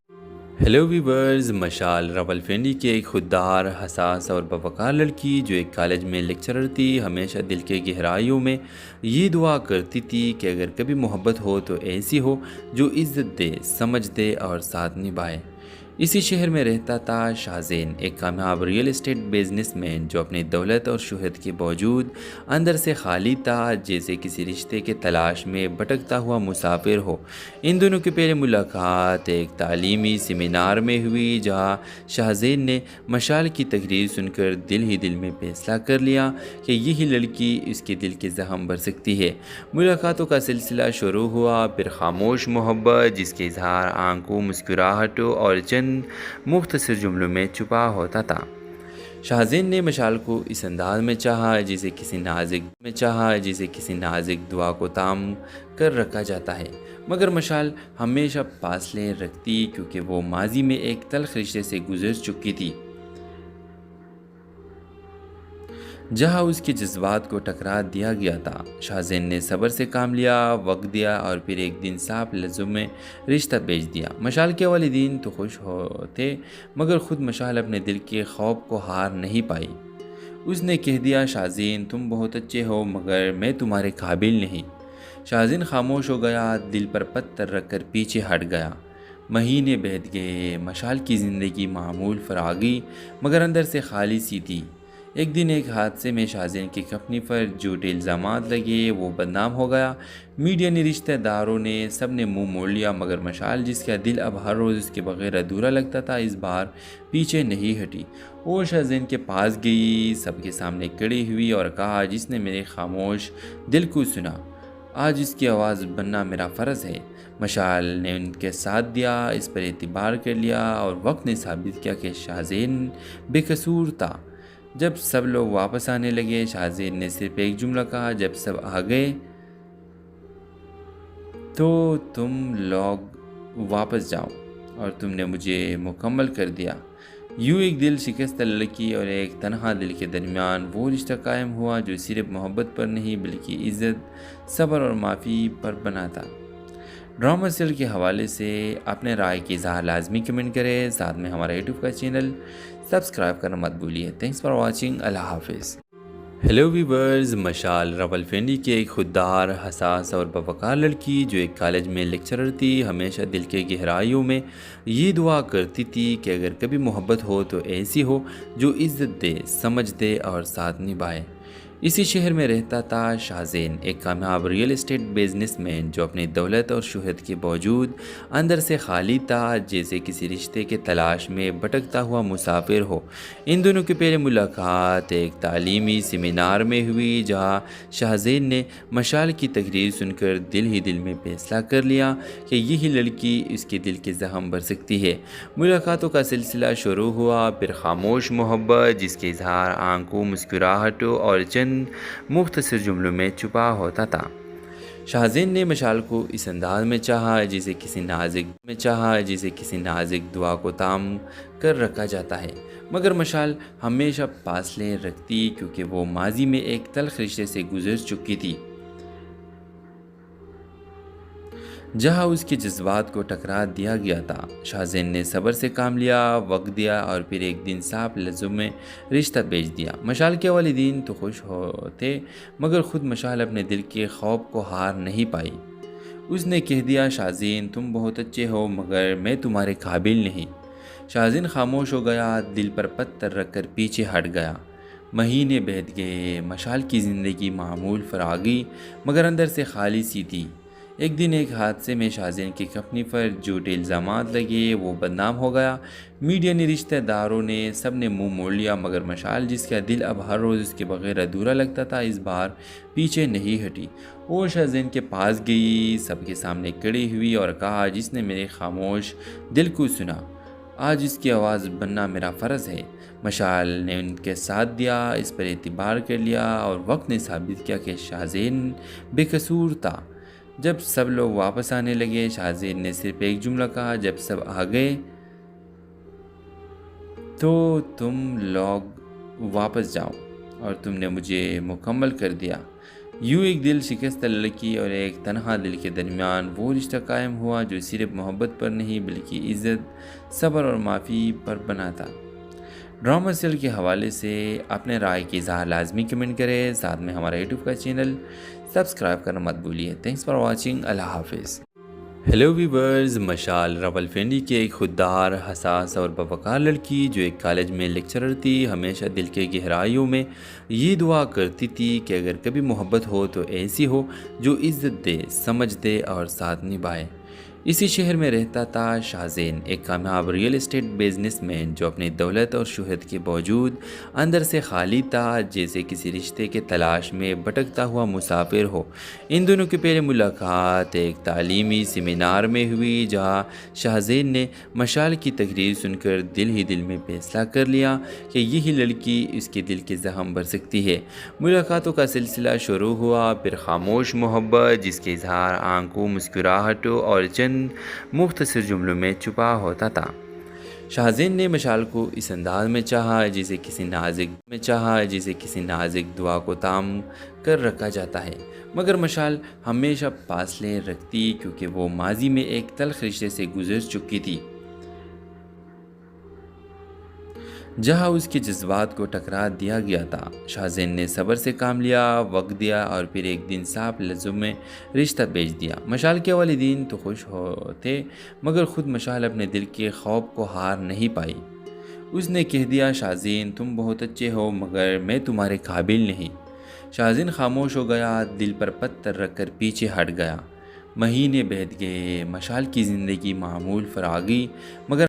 ہیلو ویورز، مشال راولپنڈی کی ایک خوددار، حساس اور باوقار لڑکی جو ایک کالج میں لیکچرر تھی، ہمیشہ دل کے گہرائیوں میں یہ دعا کرتی تھی کہ اگر کبھی محبت ہو تو ایسی ہو جو عزت دے، سمجھ دے اور ساتھ نبھائے۔ اسی شہر میں رہتا تھا شاہزین، ایک کامیاب ریئل اسٹیٹ بزنس مین جو اپنی دولت اور شہرت کے باوجود اندر سے خالی تھا، جیسے کسی رشتے کے تلاش میں بھٹکتا ہوا مسافر ہو۔ ان دونوں کی پہلی ملاقات ایک تعلیمی سیمینار میں ہوئی، جہاں شاہزین نے مشال کی تقریر سن کر دل ہی دل میں فیصلہ کر لیا کہ یہی لڑکی اس کے دل کے زخم بھر سکتی ہے۔ ملاقاتوں کا سلسلہ شروع ہوا، پھر خاموش محبت جس کے اظہار آنکھوں، مسکراہٹوں اور چند مختصر جملوں میں چھپا ہوتا تھا۔ شاہزین نے مشال کو اس انداز میں چاہا جسے کسی نازک دعا کو تام کر رکھا جاتا ہے، مگر مشال ہمیشہ فاصلے رکھتی کیونکہ وہ ماضی میں ایک تلخ رشتے سے گزر چکی تھی، جہاں اس کے جذبات کو ٹکرا دیا گیا تھا۔ شاہزین نے صبر سے کام لیا، وقت دیا اور پھر ایک دن صاف لفظوں میں رشتہ بھیج دیا۔ مشال کے والدین تو خوش ہوتے، مگر خود مشال اپنے دل کے خوف کو ہار نہیں پائی۔ اس نے کہہ دیا، شاہزین تم بہت اچھے ہو مگر میں تمہارے قابل نہیں۔ شاہزین خاموش ہو گیا، دل پر پتھر رکھ کر پیچھے ہٹ گیا۔ مہینے بیت گئے، مشال کی زندگی معمول فراغی مگر اندر سے خالی سی تھی۔ ایک دن ایک حادثے میں شاہزین کی کمپنی پر جھوٹے الزامات لگے، وہ بدنام ہو گیا۔ میڈیا نے، رشتہ داروں نے، سب نے منہ موڑ لیا، مگر مشال جس کا دل اب ہر روز اس کے بغیر ادھورا لگتا تھا، اس بار پیچھے نہیں ہٹی۔ وہ شاہزین کے پاس گئی، سب کے سامنے کھڑی ہوئی اور کہا، جس نے میرے خاموش دل کو سنا، آج اس کی آواز بننا میرا فرض ہے۔ مشال نے ان کے ساتھ دیا، اس پر اعتبار کر لیا اور وقت نے ثابت کیا کہ شاہزین بے قصور تھا۔ جب سب لوگ واپس آنے لگے، شاہزین نے صرف ایک جملہ کہا، جب سب آ گئے تو تم لوگ واپس جاؤ اور تم نے مجھے مکمل کر دیا۔ یوں ایک دل شکستہ لڑکی اور ایک تنہا دل کے درمیان وہ رشتہ قائم ہوا جو صرف محبت پر نہیں بلکہ عزت، صبر اور معافی پر بنا تھا۔ ڈرامہ سیریل کے حوالے سے اپنے رائے کی اظہار لازمی کمنٹ کریں، ساتھ میں ہمارا یوٹیوب کا چینل سبسکرائب کرنا مت بھولیے۔ تھینکس فار واچنگ، اللہ حافظ۔ ہیلو ویورز، مشال راولپنڈی کی ایک خوددار، حساس اور باوقار لڑکی جو ایک کالج میں لیکچرر تھی، ہمیشہ دل کے گہرائیوں میں یہ دعا کرتی تھی کہ اگر کبھی محبت ہو تو ایسی ہو جو عزت دے، سمجھ دے اور ساتھ نبھائے۔ اسی شہر میں رہتا تھا شاہزین، ایک کامیاب ریئل اسٹیٹ بزنس مین جو اپنی دولت اور شہرت کے باوجود اندر سے خالی تھا، جیسے کسی رشتے کے تلاش میں بھٹکتا ہوا مسافر ہو۔ ان دونوں کی پہلی ملاقات ایک تعلیمی سیمینار میں ہوئی، جہاں شاہزین نے مشال کی تقریر سن کر دل ہی دل میں فیصلہ کر لیا کہ یہی لڑکی اس کے دل کے زخم بھر سکتی ہے۔ ملاقاتوں کا سلسلہ شروع ہوا، پھر خاموش محبت جس کے اظہار آنکھوں، مسکراہٹوں اور چند مختصر جملوں میں چھپا ہوتا تھا۔ شاہزین نے مشال کو اس انداز میں چاہا جسے کسی نازک دعا کو تام کر رکھا جاتا ہے، مگر مشال ہمیشہ فاصلے رکھتی کیونکہ وہ ماضی میں ایک تلخ رشتے سے گزر چکی تھی۔ جہاں اس کے جذبات کو ٹکرا دیا گیا تھا، شاہزین نے صبر سے کام لیا، وقت دیا اور پھر ایک دن صاف لفظوں میں رشتہ بھیج دیا۔ مشال کے والدین تو خوش ہوتے، مگر خود مشال اپنے دل کے خوف کو ہار نہیں پائی۔ اس نے کہہ دیا، شاہزین تم بہت اچھے ہو مگر میں تمہارے قابل نہیں۔ شاہزین خاموش ہو گیا، دل پر پتھر رکھ کر پیچھے ہٹ گیا۔ مہینے بیت گئے، مشال کی زندگی معمول فراغی مگر اندر سے خالی سی تھی۔ ایک دن ایک حادثے میں شاہزین کی کمپنی پر جھوٹے الزامات لگے، وہ بدنام ہو گیا۔ میڈیا نے، رشتہ داروں نے، سب نے منہ موڑ لیا، مگر مشال جس کا دل اب ہر روز اس کے بغیر ادھورا لگتا تھا، اس بار پیچھے نہیں ہٹی۔ وہ شاہزین کے پاس گئی، سب کے سامنے کھڑی ہوئی اور کہا، جس نے میرے خاموش دل کو سنا، آج اس کی آواز بننا میرا فرض ہے۔ مشال نے ان کے ساتھ دیا، اس پر اعتبار کر لیا اور وقت نے ثابت کیا کہ شاہزین بے قصور تھا۔ جب سب لوگ واپس آنے لگے، شاہزین نے صرف ایک جملہ کہا، جب سب آ گئے تو تم لوگ واپس جاؤ اور تم نے مجھے مکمل کر دیا۔ یوں ایک دل شکستہ لڑکی اور ایک تنہا دل کے درمیان وہ رشتہ قائم ہوا جو صرف محبت پر نہیں بلکہ عزت، صبر اور معافی پر بنا تھا۔ ڈرامہ سیریل کے حوالے سے اپنے رائے کی اظہار لازمی کمنٹ کریں، ساتھ میں ہمارا یوٹیوب کا چینل سبسکرائب کرنا مت بھولیے۔ تھینکس فار واچنگ، اللہ حافظ۔ ہیلو ویورز، مشال راولپنڈی کی ایک خوددار، حساس اور باوقار لڑکی جو ایک کالج میں لیکچرر تھی، ہمیشہ دل کے گہرائیوں میں یہ دعا کرتی تھی کہ اگر کبھی محبت ہو تو ایسی ہو جو عزت دے، سمجھ دے اور ساتھ نبھائے۔ اسی شہر میں رہتا تھا شاہزین، ایک کامیاب ریئل اسٹیٹ بزنس مین جو اپنی دولت اور شہرت کے باوجود اندر سے خالی تھا، جیسے کسی رشتے کے تلاش میں بھٹکتا ہوا مسافر ہو۔ ان دونوں کی پہلی ملاقات ایک تعلیمی سیمینار میں ہوئی، جہاں شاہزین نے مشال کی تقریر سن کر دل ہی دل میں فیصلہ کر لیا کہ یہی لڑکی اس کے دل کے زخم بھر سکتی ہے۔ ملاقاتوں کا سلسلہ شروع ہوا، پھر خاموش محبت جس کے اظہار آنکھوں، مسکراہٹوں اور چند مختصر جملوں میں چھپا ہوتا تھا۔ شاہزین نے مشال کو اس انداز میں چاہا جسے کسی نازک دعا کو تام کر رکھا جاتا ہے، مگر مشال ہمیشہ فاصلے رکھتی کیونکہ وہ ماضی میں ایک تلخ رشتے سے گزر چکی تھی۔ جہاں اس کے جذبات کو ٹکرا دیا گیا تھا، شاہزین نے صبر سے کام لیا، وقت دیا اور پھر ایک دن صاف لفظوں میں رشتہ بھیج دیا۔ مشال کے والدین تو خوش ہوتے، مگر خود مشال اپنے دل کے خوف کو ہار نہیں پائی۔ اس نے کہہ دیا، شاہزین تم بہت اچھے ہو مگر میں تمہارے قابل نہیں۔ شاہزین خاموش ہو گیا، دل پر پتھر رکھ کر پیچھے ہٹ گیا۔ مہینے بیت گئے، مشال کی زندگی معمول فراغی مگر